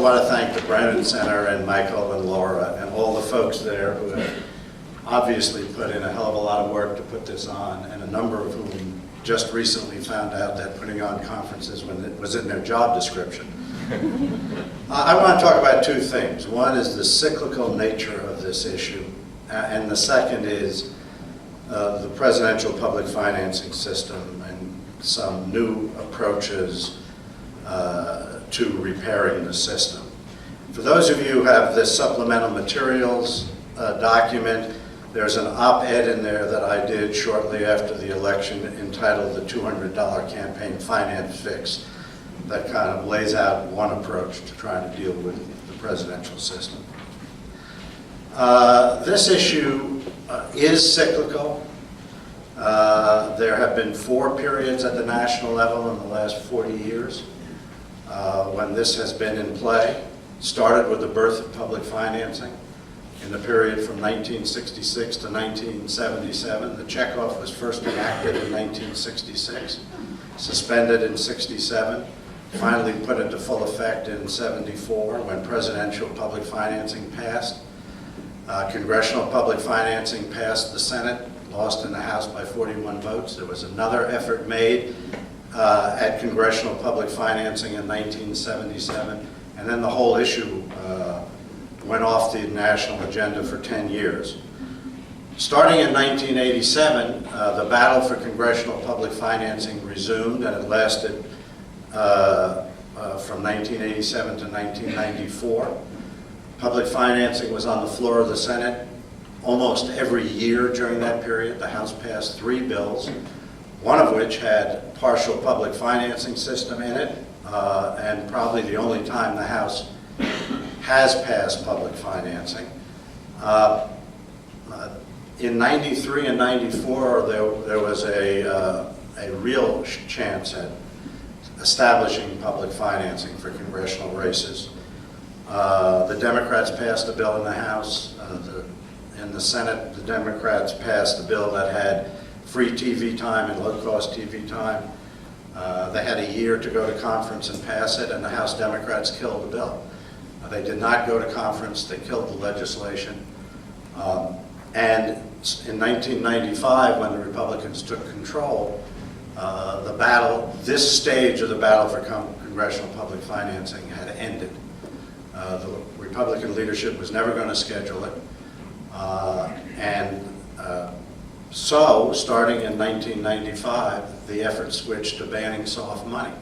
want to thank the Brennan Center and Michael and Laura and all the folks there who have obviously put in a hell of a lot of work to put this on, and a number of whom just recently found out that putting on conferences was in their job description. I want to talk about two things. One is the cyclical nature of this issue, and the second is the presidential public financing system and some new approaches to repairing the system. For those of you who have this supplemental materials document, there's an op-ed in there that I did shortly after the election entitled "The $200 Campaign Finance Fix," that kind of lays out one approach to trying to deal with the presidential system. This issue is cyclical. There have been 4 periods at the national level in the last 40 years when this has been in play. Started with the birth of public financing in the period from 1966 to 1977. The checkoff was first enacted in 1966, suspended in 67, finally put into full effect in 74 when presidential public financing passed. Congressional public financing passed the Senate, lost in the House by 41 votes. There was another effort made at congressional public financing in 1977, and then the whole issue went off the national agenda for 10 years. Starting in 1987, the battle for congressional public financing resumed, and it lasted from 1987 to 1994. Public financing was on the floor of the Senate almost every year during that period. The House passed 3 bills, one of which had partial public financing system in it, and probably the only time the House has passed public financing. In 93 and 94, there was a real chance at establishing public financing for congressional races. The Democrats passed a bill in the House. In the Senate, the Democrats passed a bill that had free TV time and low-cost TV time. They had a year to go to conference and pass it, and the House Democrats killed the bill. They did not go to conference. They killed the legislation. And in 1995, when the Republicans took control, this stage of the battle for congressional public financing had ended. The Republican leadership was never going to schedule it. So, starting in 1995, the effort switched to banning soft money.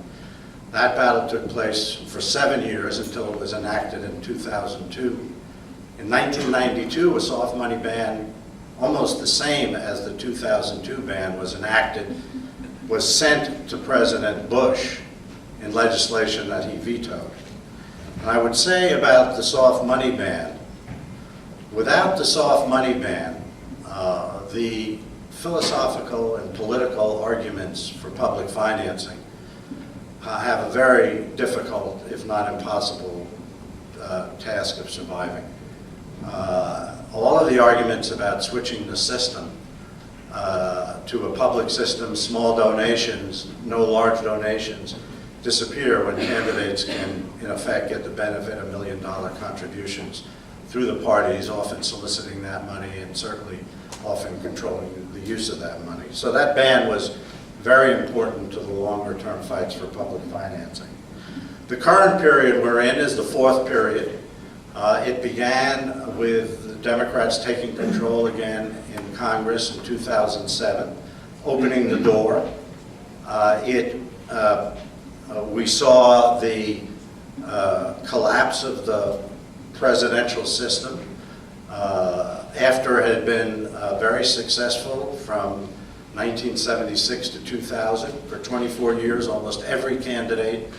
That battle took place for 7 years until it was enacted in 2002. In 1992, a soft money ban, almost the same as the 2002 ban, was enacted, was sent to President Bush in legislation that he vetoed. And I would say about the soft money ban, without the soft money ban, the philosophical and political arguments for public financing have a very difficult, if not impossible, task of surviving. All of the arguments about switching the system to a public system, small donations, no large donations, disappear when candidates can, in effect, get the benefit of $1 million contributions through the parties, often soliciting that money and certainly often controlling the use of that money. So that ban was very important to the longer-term fights for public financing. The current period we're in is the 4th period. It began with the Democrats taking control again in Congress in 2007, opening the door. We saw the collapse of the presidential system after it had been very successful from 1976 to 2000. For 24 years, almost every candidate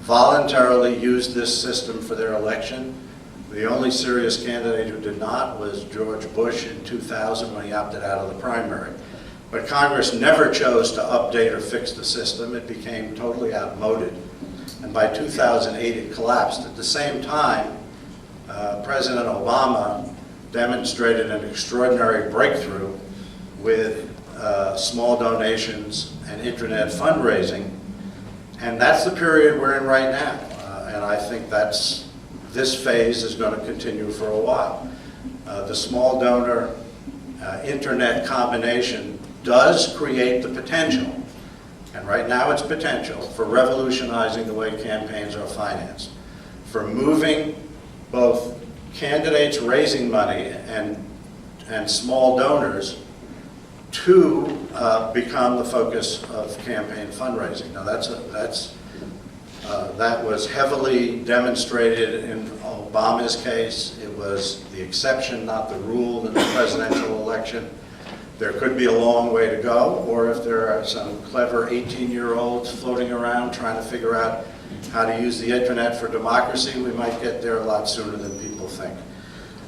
voluntarily used this system for their election. The only serious candidate who did not was George Bush in 2000 when he opted out of the primary. But Congress never chose to update or fix the system. It became totally outmoded. And by 2008, it collapsed. At the same time, President Obama demonstrated an extraordinary breakthrough with small donations and internet fundraising. And that's the period we're in right now. And I think that's this phase is going to continue for a while. The small donor internet combination does create the potential, and right now it's potential, for revolutionizing the way campaigns are financed, for moving both candidates raising money and small donors to become the focus of campaign fundraising. Now that was heavily demonstrated in Obama's case. It was the exception, not the rule, in the presidential election. There could be a long way to go, or if there are some clever 18-year-olds floating around trying to figure out how to use the internet for democracy, we might get there a lot sooner than people think.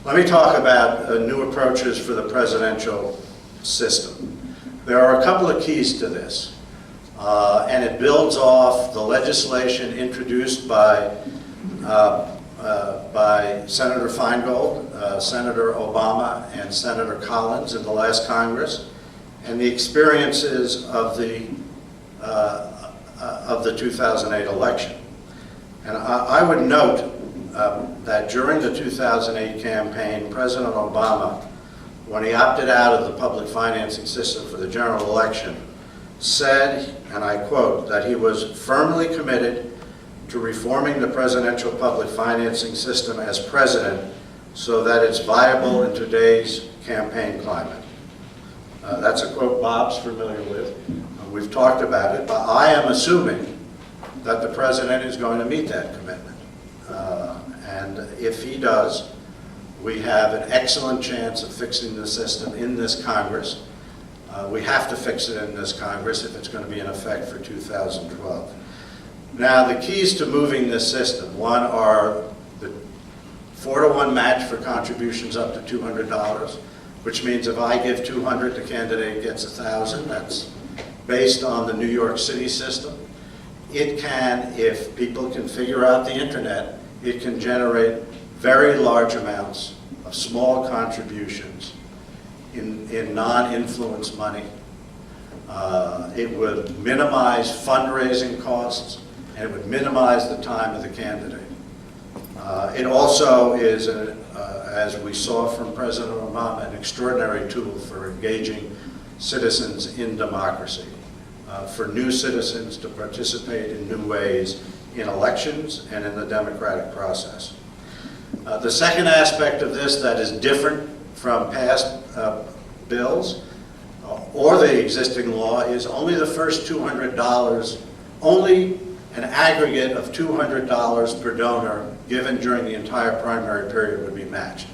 Let me talk about new approaches for the presidential system. There are a couple of keys to this, and it builds off the legislation introduced by Senator Feingold, Senator Obama, and Senator Collins in the last Congress, and the experiences of the 2008 election. And I would note that during the 2008 campaign, President Obama, when he opted out of the public financing system for the general election, said, and I quote, that he was firmly committed to reforming the presidential public financing system as president so that it's viable in today's campaign climate. That's a quote Bob's familiar with. We've talked about it, but I am assuming that the president is going to meet that commitment. And if he does, we have an excellent chance of fixing the system in this Congress. We have to fix it in this Congress if it's going to be in effect for 2012. Now, the keys to moving this system, one are the 4-to-1 match for contributions up to $200, which means if I give $200, the candidate gets $1,000. That's based on the New York City system. It can, if people can figure out the internet, it can generate very large amounts of small contributions in non-influence money. It would minimize fundraising costs, and it would minimize the time of the candidate. It also is, as we saw from President Obama, an extraordinary tool for engaging citizens in democracy, for new citizens to participate in new ways in elections and in the democratic process. The second aspect of this that is different from past bills or the existing law is only the first $200, only an aggregate of $200 per donor given during the entire primary period would be matched.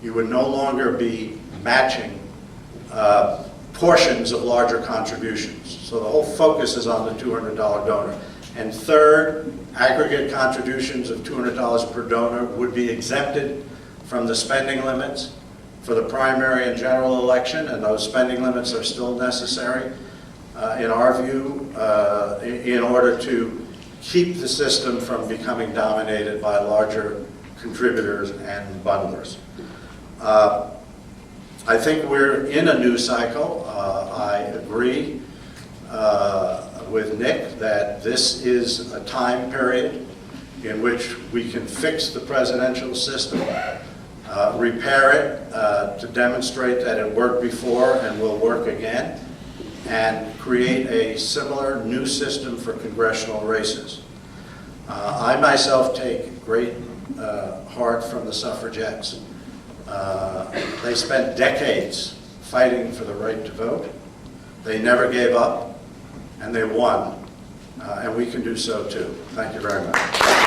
You would no longer be matching portions of larger contributions. So the whole focus is on the $200 donor. And third, aggregate contributions of $200 per donor would be exempted from the spending limits for the primary and general election, and those spending limits are still necessary, in our view, in order to keep the system from becoming dominated by larger contributors and bundlers. I think we're in a new cycle. I agree with Nick that this is a time period in which we can fix the presidential system, repair it to demonstrate that it worked before and will work again, and create a similar new system for congressional races. I myself take great heart from the suffragettes. They spent decades fighting for the right to vote. They never gave up, and they won, and we can do so too. Thank you very much.